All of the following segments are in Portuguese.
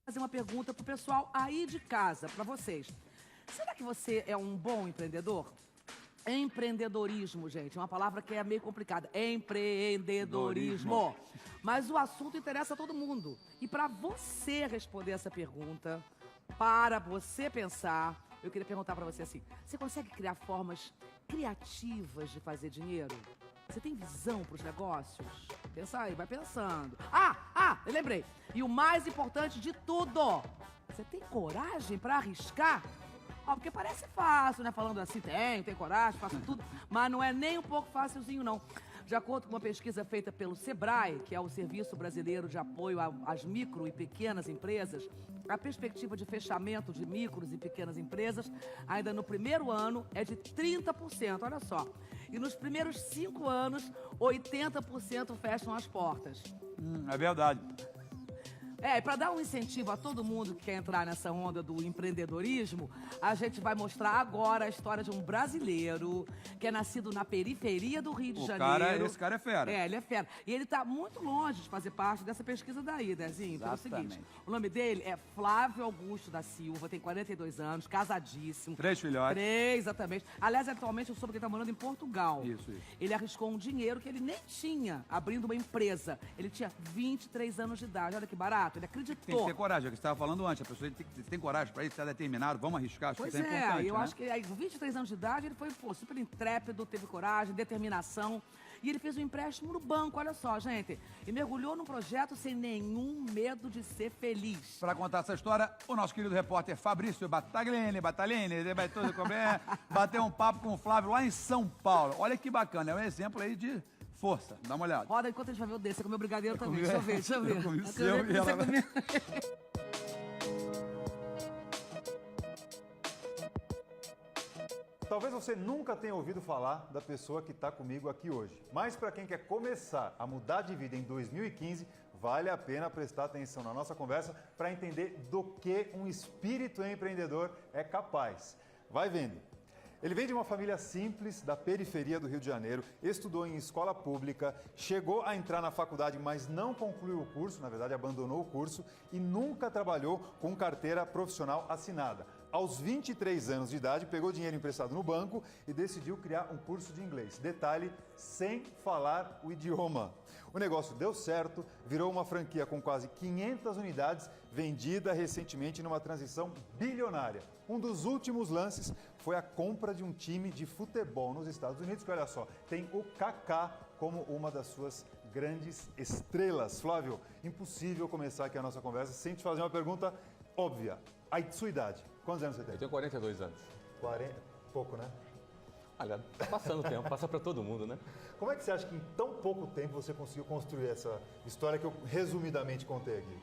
Fazer uma pergunta pro pessoal aí de casa, para vocês. Será que você é um bom empreendedor? Empreendedorismo, gente, é uma palavra que é meio complicada. Empreendedorismo. Mas o assunto interessa a todo mundo. E para você responder essa pergunta, para você pensar, eu queria perguntar para você assim: você consegue criar formas criativas de fazer dinheiro? Você tem visão para os negócios? Pensa aí, vai pensando. Eu lembrei. E o mais importante de tudo, você tem coragem para arriscar? Ó, porque parece fácil, né? Falando assim, tem coragem, faço tudo. Mas não é nem um pouco fácilzinho, não. De acordo com uma pesquisa feita pelo SEBRAE, que é o Serviço Brasileiro de Apoio às Micro e Pequenas Empresas, a perspectiva de fechamento de micros e pequenas empresas, ainda no primeiro ano, é de 30%, olha só. E nos primeiros 5 anos, 80% fecham as portas. É verdade. E para dar um incentivo a todo mundo que quer entrar nessa onda do empreendedorismo, a gente vai mostrar agora a história de um brasileiro que é nascido na periferia do Rio de Janeiro. Esse cara é fera. Ele é fera. E ele tá muito longe de fazer parte dessa pesquisa daí, Dezinho. Pelo seguinte, o nome dele é Flávio Augusto da Silva, tem 42 anos, casadíssimo. 3 filhotes. 3, exatamente. Aliás, atualmente eu soube que ele tá morando em Portugal. Isso. Ele arriscou um dinheiro que ele nem tinha, abrindo uma empresa. Ele tinha 23 anos de idade, olha que barato. Ele acreditou. Tem que ter coragem, é o que você estava falando antes. A pessoa tem coragem para isso, está determinado, vamos arriscar. Acho Pois que isso é importante, eu né? acho que aí, com 23 anos de idade, ele foi super intrépido, teve coragem, determinação. E ele fez um empréstimo no banco, olha só, gente. E mergulhou num projeto sem nenhum medo de ser feliz. Para contar essa história, o nosso querido repórter Fabrício Battaglini, ele vai todo comer, bateu um papo com o Flávio lá em São Paulo. Olha que bacana, é um exemplo aí de força. Dá uma olhada. Roda enquanto a gente vai ver o desse. Você comeu brigadeiro também. Deixa eu ver. Eu comi o seu e ela... Talvez você nunca tenha ouvido falar da pessoa que está comigo aqui hoje. Mas para quem quer começar a mudar de vida em 2015, vale a pena prestar atenção na nossa conversa para entender do que um espírito empreendedor é capaz. Vai vendo. Ele vem de uma família simples, da periferia do Rio de Janeiro, estudou em escola pública, chegou a entrar na faculdade, mas não concluiu o curso, na verdade abandonou o curso, e nunca trabalhou com carteira profissional assinada. Aos 23 anos de idade, pegou dinheiro emprestado no banco e decidiu criar um curso de inglês. Detalhe, sem falar o idioma. O negócio deu certo, virou uma franquia com quase 500 unidades, vendida recentemente numa transição bilionária. Um dos últimos lances foi a compra de um time de futebol nos Estados Unidos, que olha só, tem o Kaká como uma das suas grandes estrelas. Flávio, impossível começar aqui a nossa conversa sem te fazer uma pergunta óbvia. A sua idade, quantos anos você tem? Eu tenho 42 anos. 40, pouco, né? Olha, tá passando o tempo, passa para todo mundo, né? Como é que você acha que em tão pouco tempo você conseguiu construir essa história que eu resumidamente contei aqui?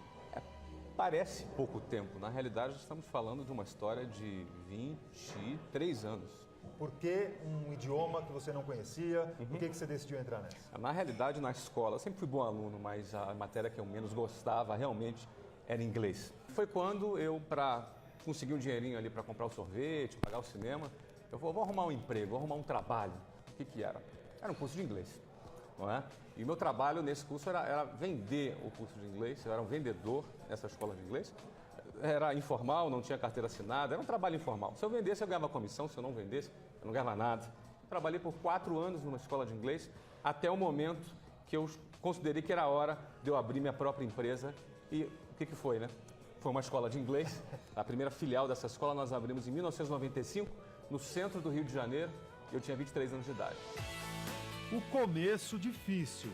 Parece pouco tempo. Na realidade, estamos falando de uma história de 23 anos. Por que um idioma que você não conhecia? Por que você decidiu entrar nessa? Na realidade, na escola, eu sempre fui bom aluno, mas a matéria que eu menos gostava realmente era inglês. Foi quando eu, para conseguir um dinheirinho ali para comprar o sorvete, pagar o cinema, eu vou arrumar um emprego, vou arrumar um trabalho. O que era? Era um curso de inglês, não é? E o meu trabalho nesse curso era vender o curso de inglês, eu era um vendedor nessa escola de inglês. Era informal, não tinha carteira assinada, era um trabalho informal. Se eu vendesse, eu ganhava comissão, se eu não vendesse, eu não ganhava nada. Trabalhei por 4 anos numa escola de inglês, até o momento que eu considerei que era a hora de eu abrir minha própria empresa. E o que foi, né? Foi uma escola de inglês. A primeira filial dessa escola nós abrimos em 1995, no centro do Rio de Janeiro. Eu tinha 23 anos de idade. O começo difícil.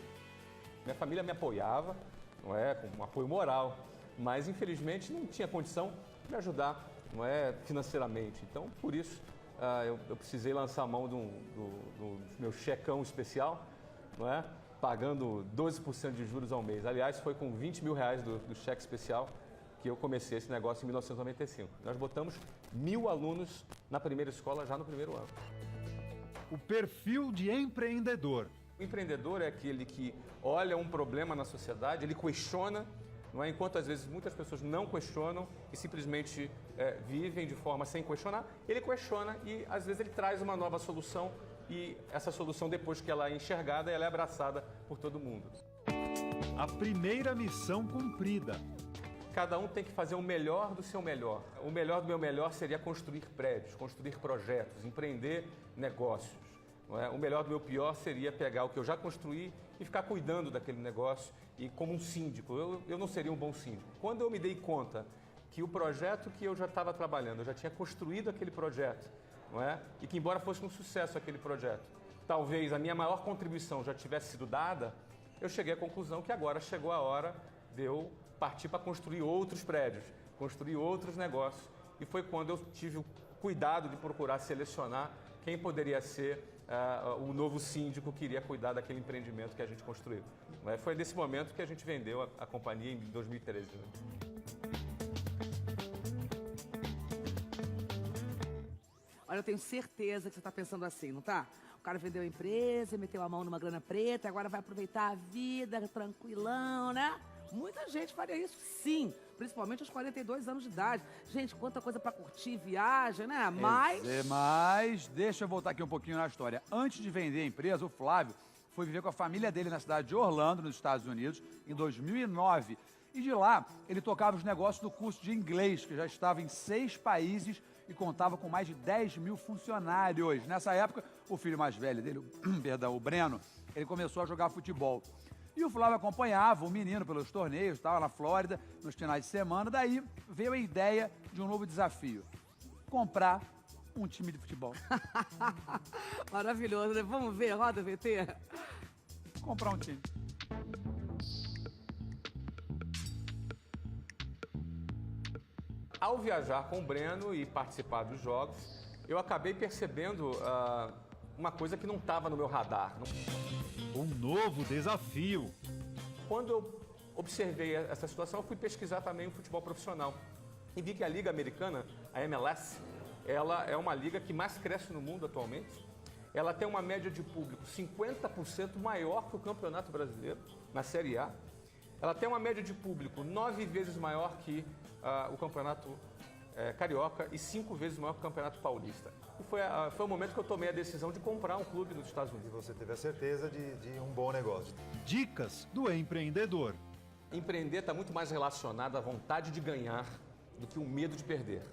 Minha família me apoiava, não é, com um apoio moral, mas infelizmente não tinha condição de me ajudar, não é, financeiramente. Então, por isso, eu precisei lançar a mão do meu checão especial, não é? Pagando 12% de juros ao mês. Aliás, foi com 20 mil reais do cheque especial que eu comecei esse negócio em 1995. Nós botamos 1.000 alunos na primeira escola já no primeiro ano. O perfil de empreendedor. O empreendedor é aquele que olha um problema na sociedade, ele questiona, não é? Enquanto às vezes muitas pessoas não questionam e simplesmente vivem de forma sem questionar, ele questiona e às vezes ele traz uma nova solução. E essa solução, depois que ela é enxergada, ela é abraçada por todo mundo. A primeira missão cumprida. cada um tem que fazer o melhor do seu melhor. O melhor do meu melhor seria construir prédios, construir projetos, empreender negócios. Não é? O melhor do meu pior seria pegar o que eu já construí e ficar cuidando daquele negócio e como um síndico. Eu não seria um bom síndico. Quando eu me dei conta que o projeto que eu já estava trabalhando, eu já tinha construído aquele projeto, não é? E que embora fosse um sucesso aquele projeto, talvez a minha maior contribuição já tivesse sido dada, eu cheguei à conclusão que agora chegou a hora de eu partir para construir outros prédios, construir outros negócios. E foi quando eu tive o cuidado de procurar selecionar quem poderia ser o novo síndico que iria cuidar daquele empreendimento que a gente construiu. Foi nesse momento que a gente vendeu a companhia em 2013. Né? Olha, eu tenho certeza que você está pensando assim, não tá? O cara vendeu a empresa, meteu a mão numa grana preta, agora vai aproveitar a vida tranquilão, né? Muita gente faria isso, sim. Principalmente aos 42 anos de idade. Gente, quanta coisa pra curtir, viagem, né? Mas deixa eu voltar aqui um pouquinho na história. Antes de vender a empresa, o Flávio foi viver com a família dele na cidade de Orlando, nos Estados Unidos, em 2009. E de lá, ele tocava os negócios do curso de inglês, que já estava em 6 países e contava com mais de 10 mil funcionários. Nessa época, o filho mais velho dele, o Breno, ele começou a jogar futebol. E o Flávio acompanhava o menino pelos torneios, estava na Flórida, nos finais de semana. Daí veio a ideia de um novo desafio: comprar um time de futebol. Maravilhoso, né? Vamos ver, roda VT. Comprar um time. Ao viajar com o Breno e participar dos jogos, eu acabei percebendo uma coisa que não estava no meu radar. Um novo desafio. Quando eu observei essa situação, eu fui pesquisar também o futebol profissional. E vi que a Liga Americana, a MLS, ela é uma liga que mais cresce no mundo atualmente. Ela tem uma média de público 50% maior que o Campeonato Brasileiro, na Série A. Ela tem uma média de público 9 vezes maior que o Campeonato Carioca e 5 vezes maior que o Campeonato Paulista. E foi o momento que eu tomei a decisão de comprar um clube nos Estados Unidos. E você teve a certeza de um bom negócio. Dicas do empreendedor. Empreender está muito mais relacionado à vontade de ganhar do que o medo de perder.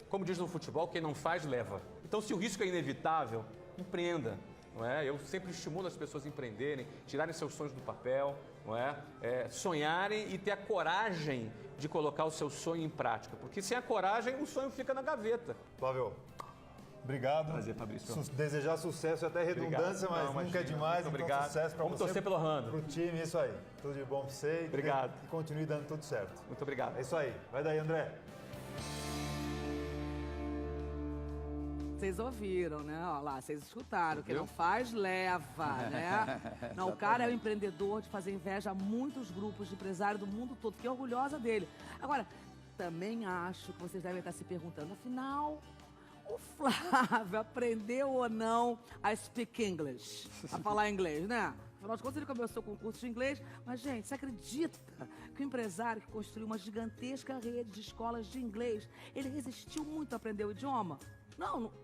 Como diz no futebol, quem não faz, leva. Então, se o risco é inevitável, empreenda. Não é? Eu sempre estimulo as pessoas a empreenderem, tirarem seus sonhos do papel, não é? Sonharem e ter a coragem de colocar o seu sonho em prática. Porque sem a coragem, o sonho fica na gaveta. Flávio, obrigado. Prazer, Fabrício. Desejar sucesso e até redundância, Obrigado. mas nunca é demais. Muito Então, obrigado. sucesso pra Vamos você. torcer pelo Orlando. Pro time, isso aí. Tudo de bom pra você. Obrigado. E continue dando tudo certo. Muito obrigado. É isso aí. Vai daí, André. Vocês ouviram, né? Olha lá, vocês escutaram. Quem não faz, leva, né? Não, o cara é o empreendedor de fazer inveja a muitos grupos de empresários do mundo todo. Fiquei orgulhosa dele. Agora, também acho que vocês devem estar se perguntando, afinal, o Flávio aprendeu ou não a speak English? A falar inglês, né? Afinal de contas, ele começou com o curso de inglês. Mas, gente, você acredita que o empresário que construiu uma gigantesca rede de escolas de inglês, ele resistiu muito a aprender o idioma?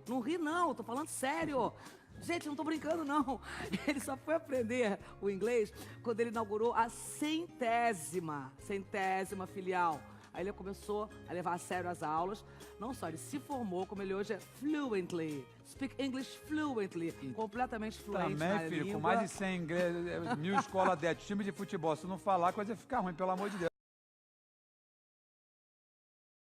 Não ri não, tô falando sério. Gente, não tô brincando não. Ele só foi aprender o inglês quando ele inaugurou a centésima filial. Aí ele começou a levar a sério as aulas. Não só ele se formou, como ele hoje é fluently. Speak English fluently. Completamente fluente na Também, filho, língua. com mais de 100 inglês, 1000 escolas, 10 time de futebol. Se não falar, a coisa fica ruim, pelo amor de Deus.